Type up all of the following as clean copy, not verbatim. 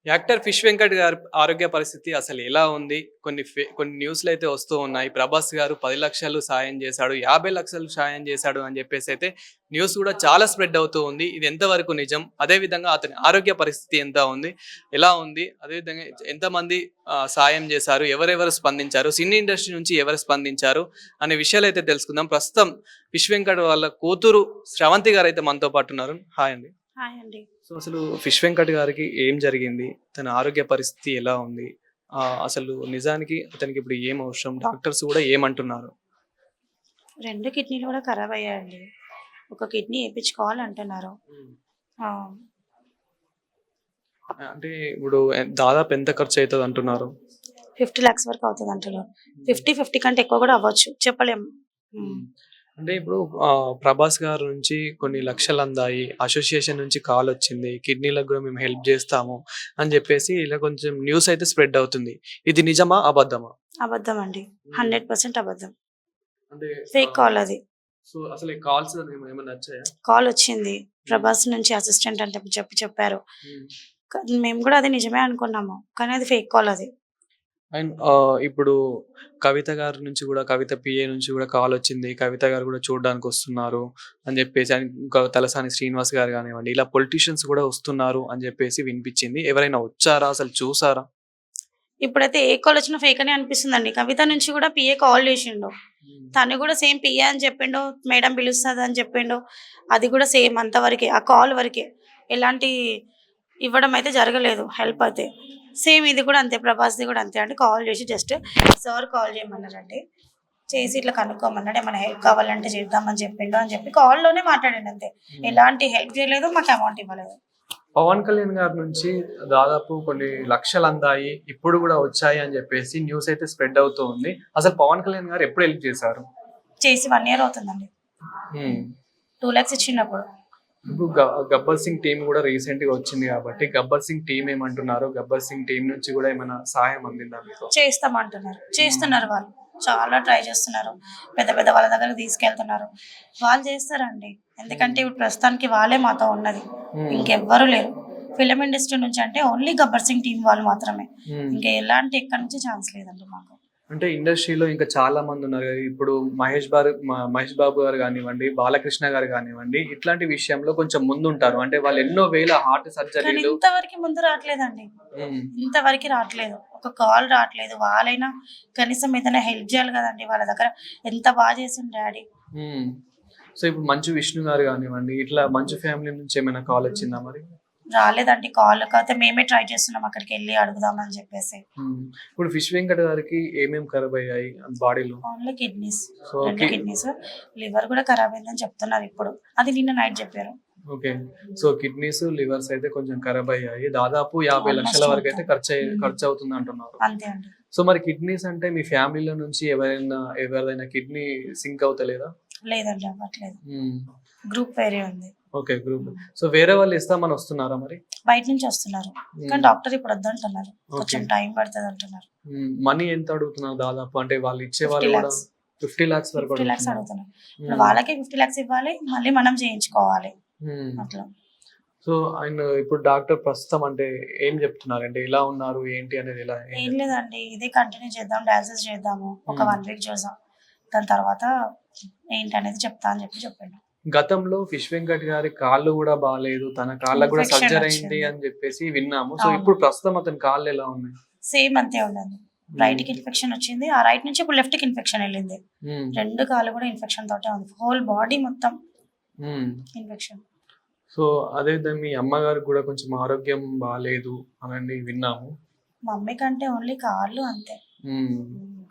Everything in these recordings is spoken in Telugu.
యాక్టర్ 'ఫిష్ వెంకట్' గారి ఆరోగ్య పరిస్థితి అసలు ఎలా ఉంది? కొన్ని న్యూస్‌లయితే వస్తూ ఉన్నాయి. 'ప్రభాస్' గారు 10,00,000 సాయం చేశాడు, 50,00,000 సాయం చేశాడు అని చెప్పేసైతే న్యూస్ కూడా చాలా స్ప్రెడ్ అవుతూ ఉంది. ఇది ఎంతవరకు నిజం? అదే విధంగా అతని ఆరోగ్య పరిస్థితి ఎంత ఉంది? ఎలా ఉంది? అదే విధంగా ఎంతమంది సాయం చేశారు? ఎవరెవరు స్పందించారు? సినీ ఇండస్ట్రీ నుంచి ఎవరు స్పందించారు? అనే విషయాలైతే తెలుసుకుందాం. ప్రస్తుతం 'ఫిష్ వెంకట్' వాళ్ళ కూతురు శ్రవంతి గారైతే మనతో పాటు ఉన్నారు. హాయ్ అండి. హాయ్ అండి. సో, అసలు 'ఫిష్ వెంకట్' గారికి ఏం జరిగింది? తన ఆరోగ్య పరిస్థితి ఎలా ఉంది? అసలు నిజానికి అతనికి ఇప్పుడు ఏం అవసరం? డాక్టర్స్ గూడా ఏమంటున్నారు? 2 కిడ్నీలు కూడా ఖరాబయ్యాయండి. ఒక కిడ్నీ ఏపిచ్చుకోవాలంటున్నారు. హ్మ్. ఆ! అంటే ఇప్పుడు దాదాపు ఎంత ఖర్చయితదంటున్నారు? 50,00,000 వరకు అవుతదంటున్నారు. హ్మ్. 50 కంటే ఎక్కువ కూడా అవ్వచ్చు. చెప్పలేము. హ్మ్. హ్మ్. అంటే ఇప్పుడు 'ప్రభాస్' గారి నుంచి కొన్ని లక్షలందాయి. అసోసియేషన్ నుంచి కాలొచ్చింది. కిడ్నీలకు గూడా మేము హెల్ప్ జేస్తాము అని జెప్పేసి ఇలా కొంచెం న్యూస్ అయితే స్ప్రెడ్ అవుతుంది. ఇది నిజమా? అబద్ధమా? అబద్ధమండి. హ్మ్. 100% అబద్ధం. అంటే ఫేక్ కాల్ అది. సో, అసలు ఈ కాల్స్ ఏమన్నా నచ్చాయా? కాలొచ్చింది. హ్మ్. 'ప్రభాస్' నుంచి అసిస్టెంట్ అని చెప్పారు. హ్మ్. మేము కూడా అది నిజమే అనుకున్నాము. కానీ అది ఫేక్ కాల్ అది. అండ్ ఇప్పుడు కవిత గారి నుంచి గూడా, కవిత పిఏ నుంచి గూడా కాలొచ్చింది. కవిత గారు గూడా చూడ్డానికొస్తున్నారు అని జెప్పేసి, అండ్ ఇంకా తలసాని శ్రీనివాస్ గారు గానివ్వండి, ఇలా పొలిటీషియన్స్ గూడా వస్తున్నారు అని జెప్పేసి వినిపిచ్చింది. ఎవరైనా వచ్చారా? అసలు చూసారా? ఇప్పుడైతే ఏ కాల్ వచ్చినా ఫేక్ అనే అనిపిస్తుందండి. కవిత నుంచి కూడా పిఏ కాల్ చేసిండు. హ్మ్. తను కూడా సేమ్ పిఏ అని చెప్పిండు. మేడం పిలుస్తదని చెప్పిండు. అది కూడా సేమ్ అంతవరకే. ఆ కాల్ వరకే. ఎలాంటి ఇవ్వడం అయితే జరగలేదు హెల్ప్ అయితే. సేమ్ ఇది కూడా అంతే. ప్రభాస్‌ది కూడా అంతే అండి. కాల్ చేసి జస్ట్ సార్ కాల్ చేయమన్నారండి. చేసి ఇట్లా కనుక్కోమన్నాడు. ఏమైనా హెల్ప్ కావాలంటే చేద్దామని చెప్పిండు అని చెప్పి కాల్‌లోనే మాట్లాడాడు అంతే. హ్మ్. ఎలాంటి హెల్ప్ చేయలేదు. మాకు అమౌంట్ ఇవ్వలేదు. పవన్ కళ్యాణ్ గారి నుంచి దాదాపు కొన్ని లక్షలందాయి. ఇప్పుడు గూడా వచ్చాయి అని జెప్పేసి న్యూస్ అయితే స్ప్రెడ్ అవుతూ ఉంది. అసలు పవన్ కళ్యాణ్ గారు ఎప్పుడు హెల్ప్ చేశారు? చేసి 1 ఇయర్ అవుతుందండి. హ్మ్. 2,00,000 ఇచ్చిండప్పుడు. ఇప్పుడు 'గబ్బర్ సింగ్' టీమ్ గూడా రీసెంట్‌గా వచ్చింది గాబట్టి, 'గబ్బర్ సింగ్' టీమ్ ఏమంటున్నారు? 'గబ్బర్ సింగ్' టీమ్ నుంచి గూడా ఏమైనా సహాయం అందిందా మీకు? చేస్తామంటున్నారు. హ్మ్. చేస్తున్నారు వాళ్ళు. చాలా ట్రై చేస్తున్నారు. పెద్ద పెద్ద వాళ్ళ దగ్గరికి తీసుకెళ్తున్నారు. వాళ్ళు చేస్తారండి. ఎందుకంటే హ్మ్. ఇప్పుడు ప్రస్తుతానికి వాళ్ళే మాతో ఉన్నది. హ్మ్. ఇంకెవ్వరు లేరు. ఫిల్మ్ ఇండస్ట్రీ నుంచి అంటే ఓన్లీ 'గబ్బర్ సింగ్' టీమ్ వాళ్ళు మాత్రమే. హ్మ్. ఇంకా ఎలాంటి ఎక్కడి నుంచి ఛాన్స్ లేదండి మాకు. అంటే ఇండస్ట్రీలో ఇంకా చాలా మందున్నారు గదా! ఇప్పుడు 'మహేష్ బాబు' గారు గానివ్వండి, 'బాలకృష్ణ' గారు గానివ్వండి, ఇట్లాంటి విషయంలో కొంచెం ముందుంటారు. అంటే వాళ్ళు ఎన్నో వేల హార్ట్ కానీ సర్జరీలు. ఇంతవరకు ముందు రావట్లేదండి. హ్మ్. ఇంతవరకి రావట్లేదు. ఒక కాల్ రావట్లేదు. వాళ్ళైనా కనీసం ఏదైనా హెల్ప్ చేయాలి కదండీ! వాళ్ళ దగ్గర ఎంత చేసిండు డ్యాడీ. హ్మ్. సో, ఇప్పుడు 'మంచు విష్ణు' గారు గానివ్వండి, ఇట్లా 'మంచు ఫ్యామిలీ' నుంచి ఏమైనా కాలొచ్చిందా మరి? రాలేదండి కాల్. కాకపోతే మేమే ట్రై చేస్తున్నాం అక్కడికెళ్ళి అడుగుదామని చెప్పేసి. హ్మ్. ఇప్పుడు 'ఫిష్ వెంకట్' గారికి ఏమేమి ఖరాబయ్యాయి బాడీలో? Only kidneys. So, 2 kidneys. Liver కూడా ఖరాబయిందని చెప్తున్నారు ఇప్పుడు. అది నిన్న నైట్ చెప్పారు. ఓకే. సో, కిడ్నీస్, లివర్స్ అయితే కొంచెం ఖరాబయ్యాయి. దాదాపు 50,00,000 ఆల్మోస్ట్ వరకైతే మొత్తం. హ్మ్. ఖర్చవుతుందంటున్నారు. అంతే అండి. సో, మరి కిడ్నీస్ అంటే మీ ఫ్యామిలీలో నుంచి ఎవరిదైనా కిడ్నీ సింక్ అవుతలేదా? లేదండి అవ్వట్లేదు. హ్మ్. గ్రూప్ వేరే ఉంది. ఓకే. గ్రూప్. సో, వేరే వాళ్ళు ఇస్తామని వస్తున్నారా మరి? బయట నుంచి వస్తున్నారు. కానీ హ్మ్. డాక్టర్ ఇప్పుడు వద్దంటున్నారు. ఓకే. కొంచెం టైం పడతదంటున్నారు. హ్మ్. మనీ ఎంత అడుగుతున్నారు దాదాపు? అంటే వాళ్ళు ఇచ్చేవాళ్ళు గూడా 50,00,000 50,00,000 వరకు 50,00,000 అడుగుతున్నారు. అడుగుతున్నారు. ఇప్పుడు హ్మ్. వాళ్ళకే 50,00,000 ఇవ్వాలి. మళ్ళీ మనం చేయించుకోవాలి. హ్మ్. అట్లా. సో, ఇప్పుడు డాక్టర్ ప్రస్తుతం అంటే ఏం జెప్తున్నారంటే ఎలా ఉన్నారు? ఏంటి అనేది ఏం ఏం జెప్తున్నారు? లేదండి. ఇదే కంటిన్యూ చేద్దాం. డయాలిసిస్ చేద్దాము. ఒక హ్మ్. 1 వీక్ చూద్దాం. దాని తర్వాత ఏంటనేది చెప్తా అని చెప్పిండు. గతంలో 'ఫిష్ వెంకట్' గారి కాళ్ళు గూడా బాలేదు. తన కాళ్ళకి గూడా ఇన్ఫెక్షన్ సర్జరీ అయింది వచ్చింది. అని జెప్పేసి విన్నాము. సో, అవును. ఇప్పుడు ప్రస్తుతం అతని కాళ్ళు ఎలా ఉన్నాయి? సేమ్ అంతే ఉందండి. హ్మ్. రైట్‌కి ఇన్ఫెక్షన్ వచ్చింది. ఆ రైట్ నుంచి ఇప్పుడు లెఫ్ట్‌కి ఇన్ఫెక్షన్ ఎళ్ళింది. హ్మ్. 2 కాళ్ళు కూడా ఇన్ఫెక్షన్ తోటే ఉంది. హోల్ బాడీ మొత్తం హ్మ్. ఇన్ఫెక్షన్. సో, అదే విధంగా మీ అమ్మగారికి గూడా కొంచెం ఆరోగ్యం బాలేదు అని విన్నాము. మమ్మీ కంటే ఓన్లీ కాళ్ళు అంతే. హ్మ్. హ్మ్.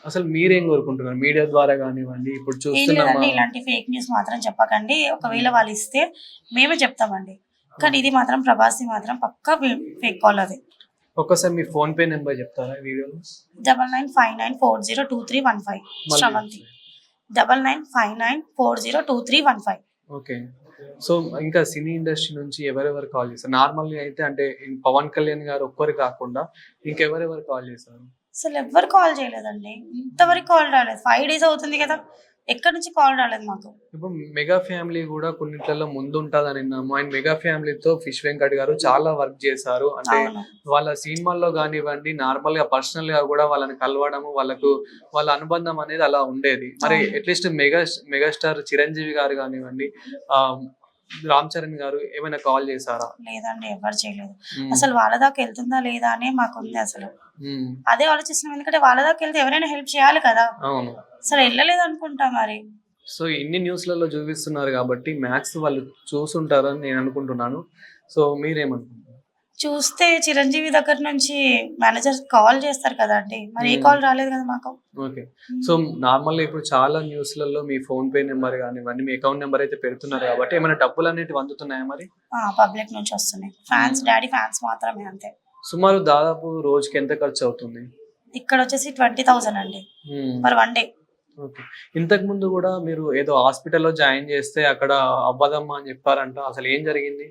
అసలు మీరేం కోరుకుంటున్నారు? మీడియా ద్వారా గానివ్వండి, ఇప్పుడు ఏం చూస్తున్నామా. లేదండి. ఇలాంటి ఫేక్ న్యూస్ మాత్రం చెప్పకండి. ఒకవేళ హ్మ్. వాళ్ళు ఇస్తే మేమే చెప్తామండి. కానీ ఓకే. ఇది మాత్రం ప్రభాస్‌ది మాత్రం పక్కా ఫేక్ కాల్ అది. ఒక్కసారి మీ ఫోన్‌పే నంబర్ జెప్తారా ఈ వీడియోలో? 9959402315 మళ్ళీ శ్రవంతి. ఒకసారి. 9959402315. ఓకే. సో, ఇంకా సినీ ఇండస్ట్రీ నుంచి ఎవరెవరు కాల్ చేశారు? నార్మల్‌గా అయితే అంటే 'పవన్ కళ్యాణ్' గారు ఒక్కరు కాకుండా ఇంకెవరెవరు కాల్ చేశారు? అసలెవ్వరు కాల్ చేయలేదండి. ఇంతవరకు కాల్ రాలేదు. 5 డేస్ అవుతుంది గదా! ఎక్కడి నుంచి కాల్ రాలేదు మాకు. ఇప్పుడు మెగా ఫ్యామిలీ కూడా కొన్నిట్లలో ముందు ఉంటుందని విన్నాము. అండ్ మెగా ఫ్యామిలీతో ఫిష్ వెంకట్ గారు చాలా వర్క్ చేశారు. అంటే అవును. వాళ్ళ సినిమాల్లో కానివ్వండి, నార్మల్ గా పర్సనల్ గా కూడా వాళ్ళని కలవడము, వాళ్ళ అనుబంధం అనేది అలా ఉండేది. మరి అవును. అట్లీస్ట్ మెగాస్టార్ చిరంజీవి గారు కానివ్వండి, ఆ రామ్ చరణ్ గారు ఏమైనా కాల్ చేశారా? లేదండి, ఎవరు చేయలేదు. ఉమ్, అసలు వాళ్ళ దాకా వెళ్తుందా లేదా అనే మాకుంది అసలు. ఉమ్, అదే ఆలోచిస్తున్నాం, ఎందుకంటే వాళ్ళ దాకా వెళ్తే ఎవరైనా హెల్ప్ చేయాలి కదా. అవును. అసలు వెళ్ళలేదు అనుకుంటా మరి. సో ఇన్ని న్యూస్లలో చూపిస్తున్నారు కాబట్టి మ్యాథ్స్ వాళ్ళు చూసుంటారని నేను అనుకుంటున్నాను. సో మీరేమనుకుంటున్నారు? చూస్తే చిరంజీవి దగ్గర నుంచి మేనేజర్ కాల్ చేస్తారు కదా అండి, మరి ఏ ఉమ్, కాల్ రాలేదు కదా మాకు. ఓకే. సో నార్మల్‌గా ఇప్పుడు చాలా న్యూస్‌లలో మీ ఫోన్‌పే నంబర్ గానివ్వండి, మీ అకౌంట్ నంబర్ అయితే పెడుతున్నారు కాబట్టి ఏమైనా డబ్బులనేటివి అందుతున్నాయా మరి? పబ్లిక్ నుంచి వస్తున్నాయి. ఫ్యాన్స్, హ్మ్. డాడీ ఫ్యాన్స్ మాత్రమే అంతే. సుమారు దాదాపు రోజుకి ఎంత ఖర్చవుతుంది? ఇక్కడ వచ్చేసి 20,000 అండి హ్మ్. Per 1 day. ఓకే. ఇంతకుముందు గూడా మీరు ఏదో హాస్పిటల్‌లో జాయిన్ చేస్తే అక్కడ అవ్వదమ్మా అని చెప్పారంట. అసలు ఏం జరిగింది?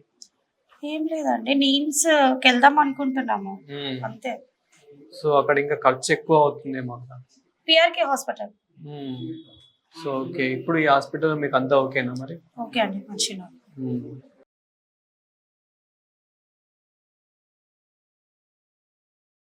ఏం లేదండి, నీమ్స్‌కి వెళ్దాం అనుకుంటున్నాము హ్మ్. అంతే. సో అక్కడ ఇంకా ఖర్చు ఎక్కువ అవుతుందేమో అక్కడ. P R K hospital. Hmm. So okay. ఇప్పుడు ఈ హాస్పిటల్ మీకు అంతా ఓకేనా మరి? ఓకే అండి, మంచిగా. హ్మ్.